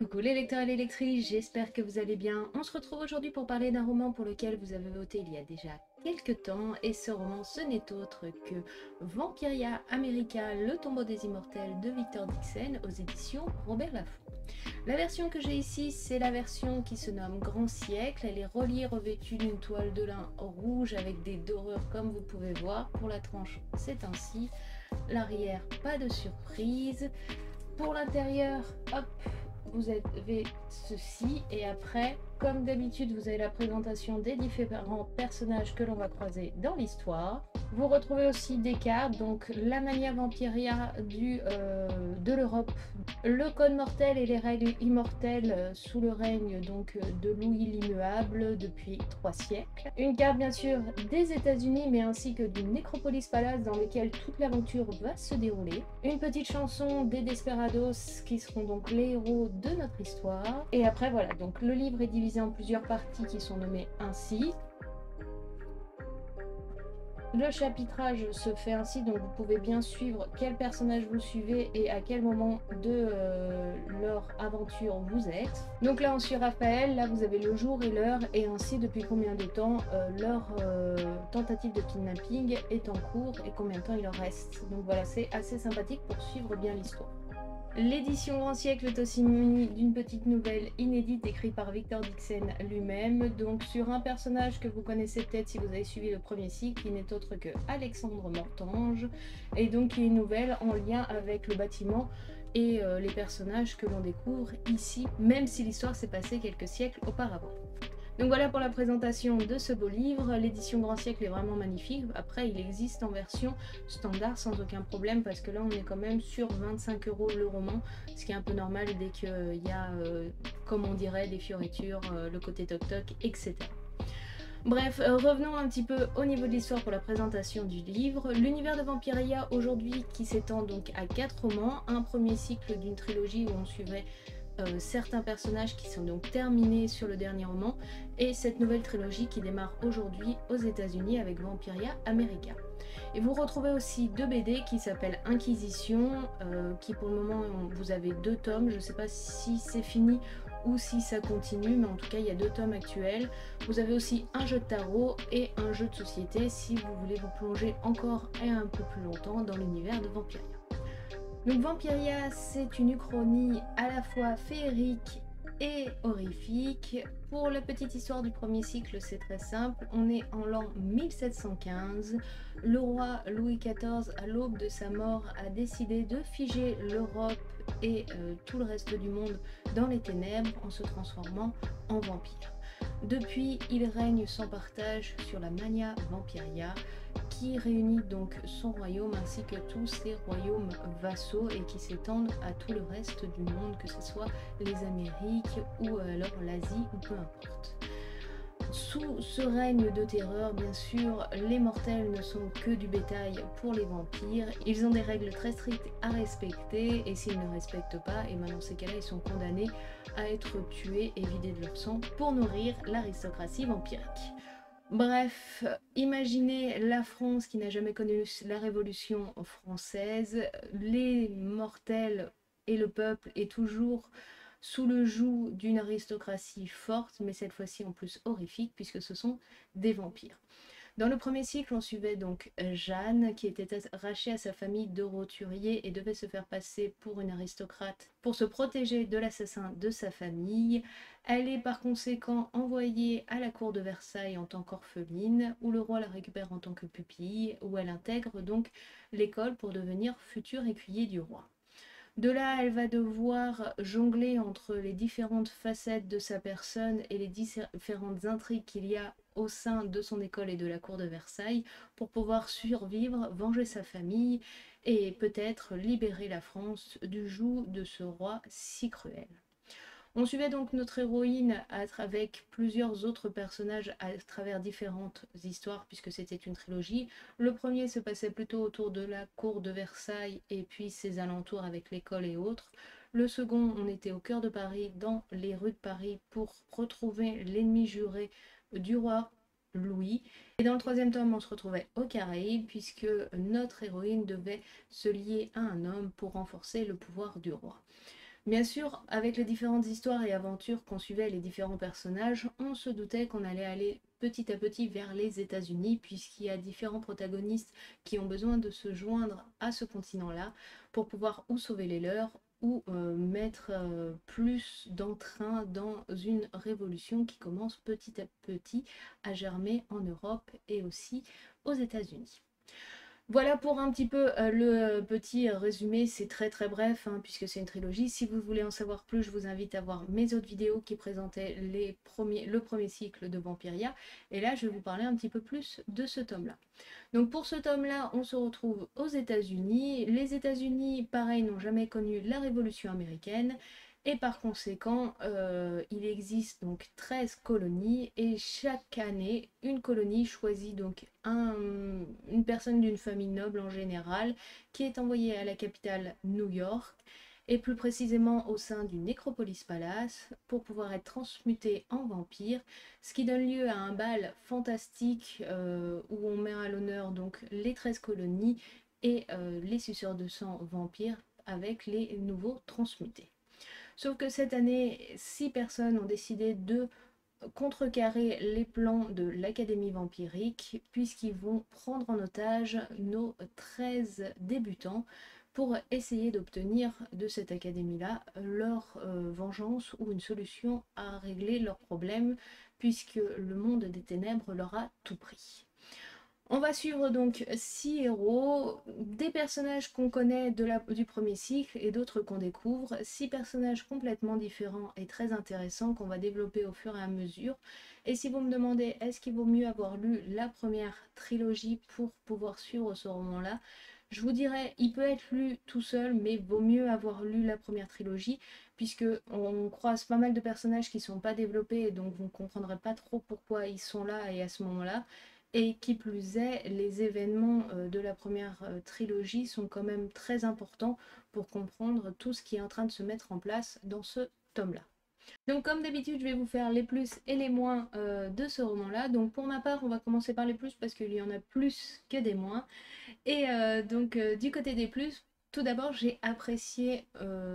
Coucou les lecteurs et les lectrices, j'espère que vous allez bien. On se retrouve aujourd'hui pour parler d'un roman pour lequel vous avez voté il y a déjà quelques temps, et ce roman ce n'est autre que Vampiria America, le tombeau des immortels de Victor Dixon aux éditions Robert Laffont. La version que j'ai ici, c'est la version qui se nomme Grand Siècle. Elle est reliée revêtue d'une toile de lin rouge avec des dorures comme vous pouvez voir. Pour la tranche, c'est ainsi. L'arrière, pas de surprise. Pour l'intérieur, hop, vous avez ceci, et après, comme d'habitude, vous avez la présentation des différents personnages que l'on va croiser dans l'histoire. Vous retrouvez aussi des cartes, donc la Mania Vampiria de l'Europe, le Code Mortel et les règles immortelles sous le règne de Louis l'Immuable depuis 3 siècles. Une carte bien sûr des États-Unis, mais ainsi que du Necropolis Palace dans lequel toute l'aventure va se dérouler. Une petite chanson des Desperados qui seront donc les héros de notre histoire. Et après voilà, donc le livre est divisé en plusieurs parties qui sont nommées ainsi. Le chapitrage se fait ainsi, donc vous pouvez bien suivre quel personnage vous suivez et à quel moment de leur aventure vous êtes. Donc là on suit Raphaël, là vous avez le jour et l'heure, et ainsi depuis combien de temps leur tentative de kidnapping est en cours et combien de temps il leur reste. Donc voilà, c'est assez sympathique pour suivre bien l'histoire. L'édition Grand Siècle est aussi munie d'une petite nouvelle inédite écrite par Victor Dixon lui-même, donc sur un personnage que vous connaissez peut-être si vous avez suivi le premier cycle, qui n'est autre que Alexandre Mortange, et donc qui est une nouvelle en lien avec le bâtiment et les personnages que l'on découvre ici, même si l'histoire s'est passée quelques siècles auparavant. Donc voilà pour la présentation de ce beau livre. L'édition Grand Siècle est vraiment magnifique. Après, il existe en version standard sans aucun problème, parce que là, on est quand même sur 25 € le roman, ce qui est un peu normal dès qu'il y a, comme on dirait, des fioritures, le côté toc-toc, etc. Bref, revenons un petit peu au niveau de l'histoire pour la présentation du livre. L'univers de Vampiria aujourd'hui qui s'étend donc à 4 romans, un premier cycle d'une trilogie où on suivrait certains personnages qui sont donc terminés sur le dernier roman, et cette nouvelle trilogie qui démarre aujourd'hui aux États-Unis avec Vampiria America. Et vous retrouvez aussi 2 BD qui s'appellent Inquisition, qui pour le moment vous avez 2 tomes, je ne sais pas si c'est fini ou si ça continue, mais en tout cas il y a 2 tomes actuels. Vous avez aussi un jeu de tarot et un jeu de société si vous voulez vous plonger encore et un peu plus longtemps dans l'univers de Vampiria. Donc Vampiria, c'est une uchronie à la fois féerique et horrifique. Pour la petite histoire du premier cycle, c'est très simple. On est en l'an 1715. Le roi Louis XIV, à l'aube de sa mort, a décidé de figer l'Europe et tout le reste du monde dans les ténèbres en se transformant en vampire. Depuis, il règne sans partage sur la Mania Vampiria, qui réunit donc son royaume ainsi que tous ses royaumes vassaux et qui s'étendent à tout le reste du monde, que ce soit les Amériques ou alors l'Asie ou peu importe. Sous ce règne de terreur, bien sûr, les mortels ne sont que du bétail pour les vampires. Ils ont des règles très strictes à respecter, et s'ils ne respectent pas, et dans ces cas-là, ils sont condamnés à être tués et vidés de leur sang pour nourrir l'aristocratie vampirique. Bref, imaginez la France qui n'a jamais connu la Révolution française. Les mortels et le peuple est toujours sous le joug d'une aristocratie forte, mais cette fois-ci en plus horrifique, puisque ce sont des vampires. Dans le premier cycle, on suivait donc Jeanne, qui était arrachée à sa famille de roturiers et devait se faire passer pour une aristocrate pour se protéger de l'assassin de sa famille. Elle est par conséquent envoyée à la cour de Versailles en tant qu'orpheline, où le roi la récupère en tant que pupille, où elle intègre donc l'école pour devenir future écuyer du roi. De là, elle va devoir jongler entre les différentes facettes de sa personne et les différentes intrigues qu'il y a au sein de son école et de la cour de Versailles pour pouvoir survivre, venger sa famille et peut-être libérer la France du joug de ce roi si cruel. On suivait donc notre héroïne avec plusieurs autres personnages à travers différentes histoires, puisque c'était une trilogie. Le premier se passait plutôt autour de la cour de Versailles et puis ses alentours avec l'école et autres. Le second, on était au cœur de Paris, dans les rues de Paris, pour retrouver l'ennemi juré du roi Louis. Et dans le troisième tome, on se retrouvait aux Caraïbes, puisque notre héroïne devait se lier à un homme pour renforcer le pouvoir du roi. Bien sûr, avec les différentes histoires et aventures qu'on suivait les différents personnages, on se doutait qu'on allait aller petit à petit vers les États-Unis, puisqu'il y a différents protagonistes qui ont besoin de se joindre à ce continent-là pour pouvoir ou sauver les leurs, ou mettre plus d'entrain dans une révolution qui commence petit à petit à germer en Europe et aussi aux États-Unis. Voilà pour un petit peu le petit résumé, c'est très très bref hein, puisque c'est une trilogie. Si vous voulez en savoir plus, je vous invite à voir mes autres vidéos qui présentaient le premier cycle de Vampiria. Et là, je vais vous parler un petit peu plus de ce tome-là. Donc pour ce tome-là, on se retrouve aux États-Unis. Les États-Unis, pareil, n'ont jamais connu la Révolution américaine. Et par conséquent, il existe donc 13 colonies et chaque année, une colonie choisit donc une personne d'une famille noble en général qui est envoyée à la capitale New York et plus précisément au sein du Necropolis Palace pour pouvoir être transmuté en vampire, ce qui donne lieu à un bal fantastique où on met à l'honneur donc les 13 colonies et les suceurs de sang vampires avec les nouveaux transmutés. Sauf que cette année, 6 personnes ont décidé de contrecarrer les plans de l'Académie vampirique puisqu'ils vont prendre en otage nos 13 débutants pour essayer d'obtenir de cette académie-là leur vengeance ou une solution à régler leurs problèmes puisque le monde des ténèbres leur a tout pris. On va suivre donc 6 héros, des personnages qu'on connaît du premier cycle et d'autres qu'on découvre, 6 personnages complètement différents et très intéressants qu'on va développer au fur et à mesure. Et si vous me demandez est-ce qu'il vaut mieux avoir lu la première trilogie pour pouvoir suivre ce roman-là, je vous dirais il peut être lu tout seul, mais vaut mieux avoir lu la première trilogie puisque on croise pas mal de personnages qui ne sont pas développés et donc vous ne comprendrez pas trop pourquoi ils sont là et à ce moment-là. Et qui plus est, les événements de la première trilogie sont quand même très importants pour comprendre tout ce qui est en train de se mettre en place dans ce tome-là. Donc comme d'habitude, je vais vous faire les plus et les moins de ce roman-là. Donc pour ma part, on va commencer par les plus parce qu'il y en a plus que des moins. Et du côté des plus, tout d'abord, j'ai apprécié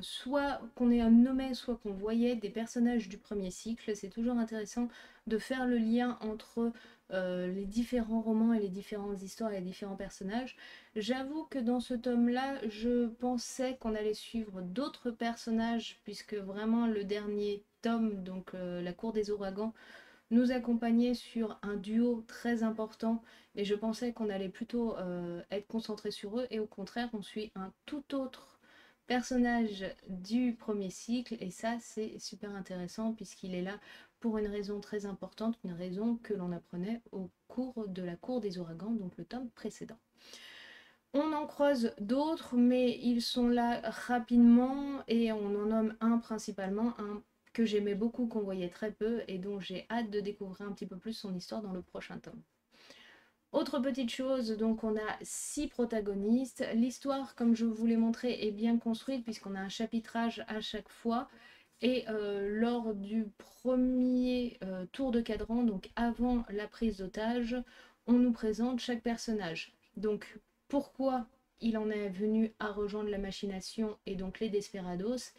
soit qu'on ait nommé, soit qu'on voyait des personnages du premier cycle. C'est toujours intéressant de faire le lien entre les différents romans et les différentes histoires et les différents personnages. J'avoue que dans ce tome-là, je pensais qu'on allait suivre d'autres personnages, puisque vraiment le dernier tome, donc La Cour des Ouragans, nous accompagnait sur un duo très important et je pensais qu'on allait plutôt être concentré sur eux et au contraire on suit un tout autre personnage du premier cycle et ça c'est super intéressant puisqu'il est là pour une raison très importante, une raison que l'on apprenait au cours de La Cour des Ouragans, donc le tome précédent. On en croise d'autres, mais ils sont là rapidement et on en nomme un principalement, un que j'aimais beaucoup, qu'on voyait très peu et dont j'ai hâte de découvrir un petit peu plus son histoire dans le prochain tome. Autre petite chose, donc on a 6 protagonistes. L'histoire, comme je vous l'ai montré, est bien construite puisqu'on a un chapitrage à chaque fois. Et lors du premier tour de cadran, donc avant la prise d'otage, on nous présente chaque personnage. Donc pourquoi il en est venu à rejoindre la machination et donc les Desperados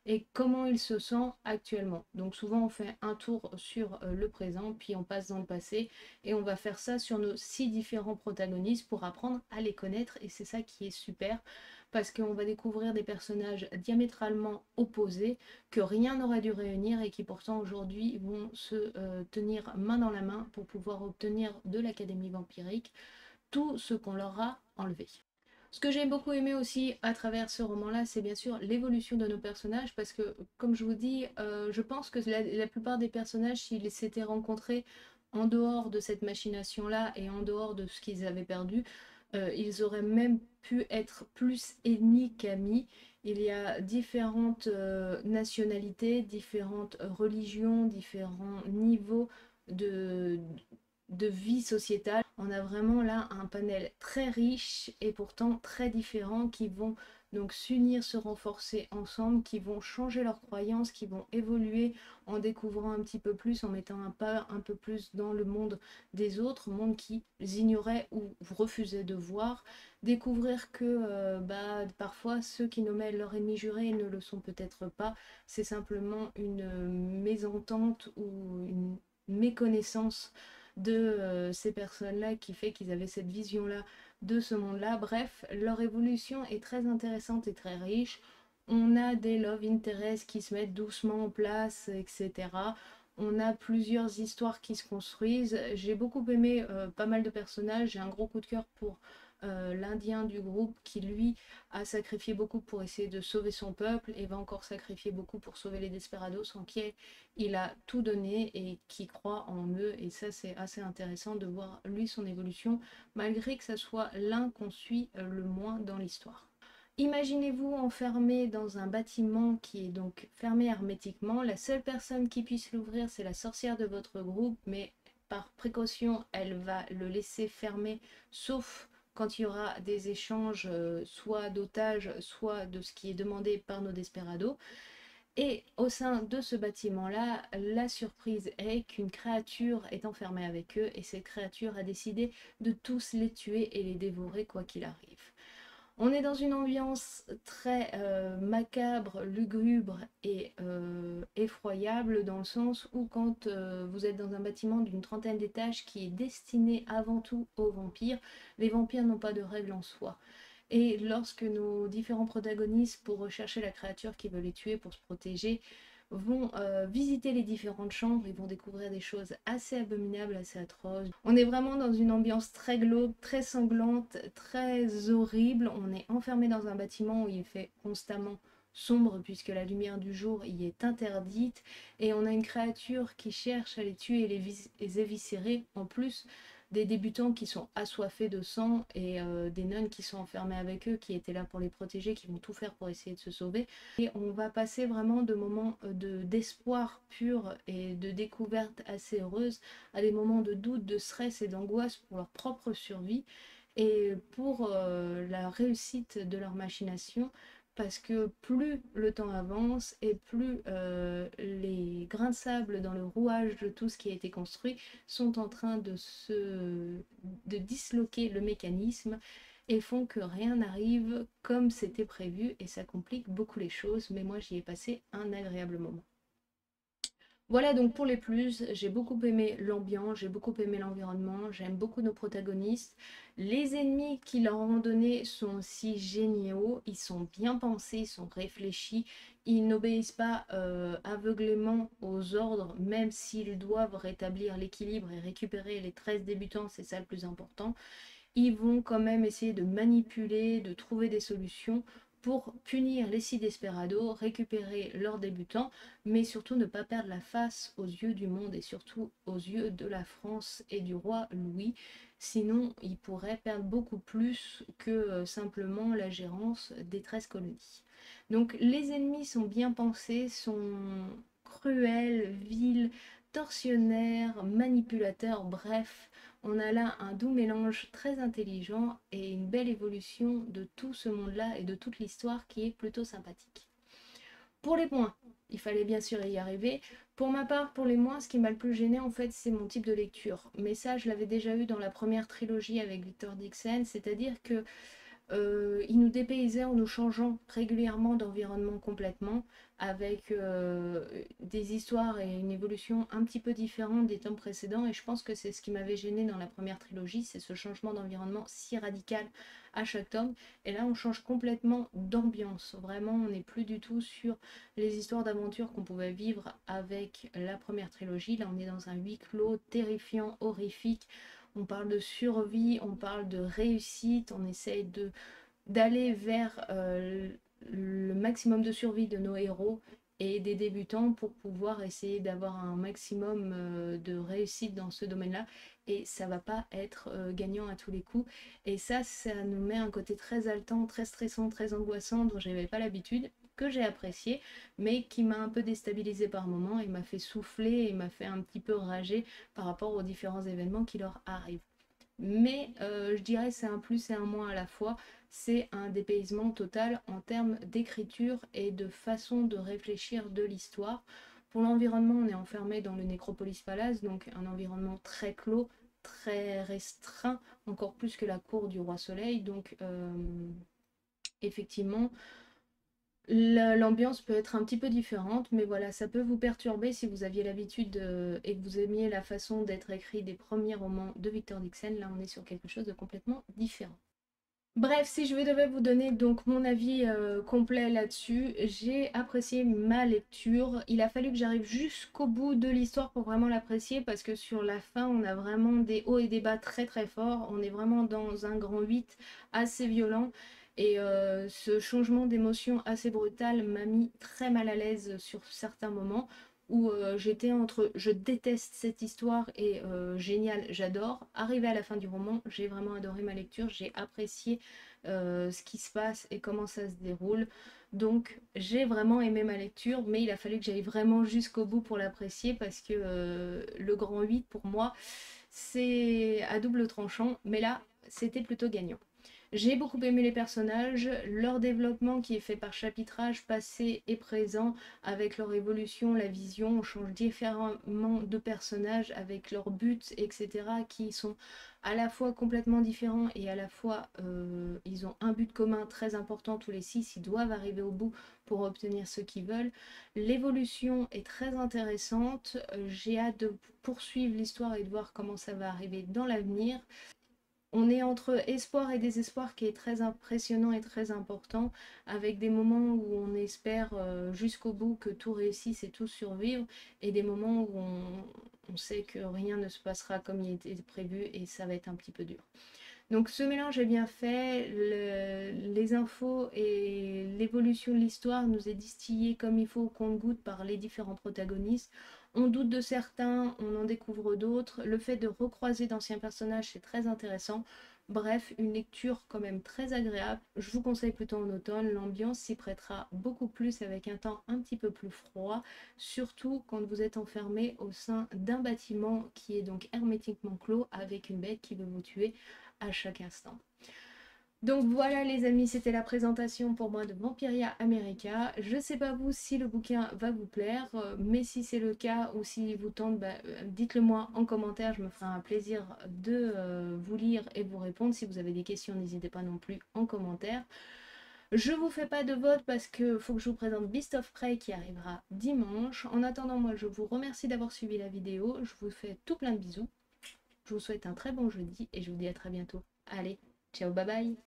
et comment il se sent actuellement. Donc souvent on fait un tour sur le présent, puis on passe dans le passé et on va faire ça sur nos 6 différents protagonistes pour apprendre à les connaître et c'est ça qui est super parce qu'on va découvrir des personnages diamétralement opposés que rien n'aurait dû réunir et qui pourtant aujourd'hui vont se tenir main dans la main pour pouvoir obtenir de l'Académie vampirique tout ce qu'on leur a enlevé. Ce que j'ai beaucoup aimé aussi à travers ce roman-là, c'est bien sûr l'évolution de nos personnages, parce que, comme je vous dis, je pense que la plupart des personnages, s'ils s'étaient rencontrés en dehors de cette machination-là et en dehors de ce qu'ils avaient perdu, ils auraient même pu être plus ennemis qu'amis. Il y a différentes nationalités, différentes religions, différents niveaux de vie sociétale. On a vraiment là un panel très riche et pourtant très différent qui vont donc s'unir, se renforcer ensemble, qui vont changer leurs croyances, qui vont évoluer en découvrant un petit peu plus, en mettant un pas un peu plus dans le monde des autres, monde qu'ils ignoraient ou refusaient de voir, découvrir que parfois ceux qui nommaient leur ennemi juré ne le sont peut-être pas, c'est simplement une mésentente ou une méconnaissance de ces personnes-là qui fait qu'ils avaient cette vision-là de ce monde-là. Bref, leur évolution est très intéressante et très riche. On a des love interests qui se mettent doucement en place, etc. On a plusieurs histoires qui se construisent. J'ai beaucoup aimé pas mal de personnages. J'ai un gros coup de cœur pour l'Indien du groupe qui, lui, a sacrifié beaucoup pour essayer de sauver son peuple et va encore sacrifier beaucoup pour sauver les Desperados, en qui il a tout donné et qui croit en eux. Et ça, c'est assez intéressant de voir, lui, son évolution, malgré que ça soit l'un qu'on suit le moins dans l'histoire. Imaginez-vous enfermé dans un bâtiment qui est donc fermé hermétiquement. La seule personne qui puisse l'ouvrir, c'est la sorcière de votre groupe, mais par précaution, elle va le laisser fermer, sauf quand il y aura des échanges, soit d'otages, soit de ce qui est demandé par nos Desperados. Et au sein de ce bâtiment-là, la surprise est qu'une créature est enfermée avec eux, et cette créature a décidé de tous les tuer et les dévorer quoi qu'il arrive. On est dans une ambiance très macabre, lugubre et effroyable, dans le sens où quand vous êtes dans un bâtiment d'une 30aine d'étages qui est destiné avant tout aux vampires, les vampires n'ont pas de règles en soi. Et lorsque nos différents protagonistes, pour rechercher la créature qui veut les tuer, pour se protéger, vont visiter les différentes chambres, ils vont découvrir des choses assez abominables, assez atroces. On est vraiment dans une ambiance très glauque, très sanglante, très horrible. On est enfermé dans un bâtiment où il fait constamment sombre puisque la lumière du jour y est interdite, et on a une créature qui cherche à les tuer et les éviscérer, en plus des débutants qui sont assoiffés de sang et des nonnes qui sont enfermées avec eux, qui étaient là pour les protéger, qui vont tout faire pour essayer de se sauver. Et on va passer vraiment de moments d'espoir pur et de découverte assez heureuse à des moments de doute, de stress et d'angoisse pour leur propre survie et pour la réussite de leur machination. Parce que plus le temps avance et plus les grains de sable dans le rouage de tout ce qui a été construit sont en train de disloquer le mécanisme et font que rien n'arrive comme c'était prévu, et ça complique beaucoup les choses, mais moi j'y ai passé un agréable moment. Voilà donc pour les plus, j'ai beaucoup aimé l'ambiance, j'ai beaucoup aimé l'environnement, j'aime beaucoup nos protagonistes. Les ennemis qui leur ont donné sont aussi géniaux, ils sont bien pensés, ils sont réfléchis, ils n'obéissent pas aveuglément aux ordres, même s'ils doivent rétablir l'équilibre et récupérer les 13 débutants, c'est ça le plus important. Ils vont quand même essayer de manipuler, de trouver des solutions pour punir les 6 Desperados, récupérer leurs débutants, mais surtout ne pas perdre la face aux yeux du monde et surtout aux yeux de la France et du roi Louis. Sinon, ils pourraient perdre beaucoup plus que simplement la gérance des 13 colonies. Donc les ennemis sont bien pensés, sont cruels, vils, tortionnaires, manipulateurs, bref. On a là un doux mélange très intelligent et une belle évolution de tout ce monde-là et de toute l'histoire qui est plutôt sympathique. Pour les points, il fallait bien sûr y arriver. Pour ma part, pour les moins, ce qui m'a le plus gêné, en fait, c'est mon type de lecture. Mais ça, je l'avais déjà eu dans la première trilogie avec Victor Dixon, c'est-à-dire que il nous dépaysait en nous changeant régulièrement d'environnement complètement, avec des histoires et une évolution un petit peu différente des tomes précédents, et je pense que c'est ce qui m'avait gêné dans la première trilogie, c'est ce changement d'environnement si radical à chaque tome. Et là on change complètement d'ambiance, vraiment on n'est plus du tout sur les histoires d'aventure qu'on pouvait vivre avec la première trilogie. Là on est dans un huis clos terrifiant, horrifique. On parle de survie, on parle de réussite, on essaye d'aller vers le maximum de survie de nos héros et des débutants pour pouvoir essayer d'avoir un maximum de réussite dans ce domaine-là. Et ça va pas être gagnant à tous les coups. Et ça nous met un côté très haletant, très stressant, très angoissant dont je n'avais pas l'habitude, que j'ai apprécié, mais qui m'a un peu déstabilisé par moments et m'a fait souffler et m'a fait un petit peu rager par rapport aux différents événements qui leur arrivent. mais je dirais c'est un plus et un moins à la fois. C'est un dépaysement total en termes d'écriture et de façon de réfléchir de l'histoire. Pour l'environnement, on est enfermé dans le Necropolis Palace, donc un environnement très clos, très restreint, encore plus que la cour du roi Soleil. Donc effectivement, l'ambiance peut être un petit peu différente, mais voilà, ça peut vous perturber si vous aviez l'habitude et que vous aimiez la façon d'être écrit des premiers romans de Victor Dixon. Là, on est sur quelque chose de complètement différent. Bref, si je devais vous donner donc mon avis complet là-dessus, j'ai apprécié ma lecture. Il a fallu que j'arrive jusqu'au bout de l'histoire pour vraiment l'apprécier parce que sur la fin, on a vraiment des hauts et des bas très très forts. On est vraiment dans un grand 8 assez violent. Et ce changement d'émotion assez brutal m'a mis très mal à l'aise sur certains moments où j'étais entre je déteste cette histoire et génial, j'adore. Arrivé à la fin du roman, j'ai vraiment adoré ma lecture, j'ai apprécié ce qui se passe et comment ça se déroule. Donc j'ai vraiment aimé ma lecture, mais il a fallu que j'aille vraiment jusqu'au bout pour l'apprécier parce que le grand 8 pour moi c'est à double tranchant, mais là c'était plutôt gagnant. J'ai beaucoup aimé les personnages, leur développement qui est fait par chapitrage passé et présent, avec leur évolution, la vision, on change différemment de personnages avec leurs buts, etc., qui sont à la fois complètement différents et à la fois ils ont un but commun très important tous les six, ils doivent arriver au bout pour obtenir ce qu'ils veulent. L'évolution est très intéressante, j'ai hâte de poursuivre l'histoire et de voir comment ça va arriver dans l'avenir. On est entre espoir et désespoir qui est très impressionnant et très important, avec des moments où on espère jusqu'au bout que tout réussisse et tout survivre, et des moments où on sait que rien ne se passera comme il était prévu et ça va être un petit peu dur. Donc ce mélange est bien fait, les infos et l'évolution de l'histoire nous est distillée comme il faut au compte-gouttes par les différents protagonistes. On doute de certains, on en découvre d'autres. Le fait de recroiser d'anciens personnages, c'est très intéressant. Bref, une lecture quand même très agréable. Je vous conseille plutôt en automne, l'ambiance s'y prêtera beaucoup plus avec un temps un petit peu plus froid, surtout quand vous êtes enfermé au sein d'un bâtiment qui est donc hermétiquement clos avec une bête qui veut vous tuer à chaque instant. Donc voilà les amis, c'était la présentation pour moi de Vampiria America. Je sais pas vous si le bouquin va vous plaire, mais si c'est le cas ou s'il vous tente, dites-le moi en commentaire, je me ferai un plaisir de vous lire et vous répondre. Si vous avez des questions, n'hésitez pas non plus en commentaire. Je vous fais pas de vote parce que faut que je vous présente Beast of Prey qui arrivera dimanche. En attendant, moi je vous remercie d'avoir suivi la vidéo, je vous fais tout plein de bisous. Je vous souhaite un très bon jeudi et je vous dis à très bientôt. Allez, ciao, bye bye!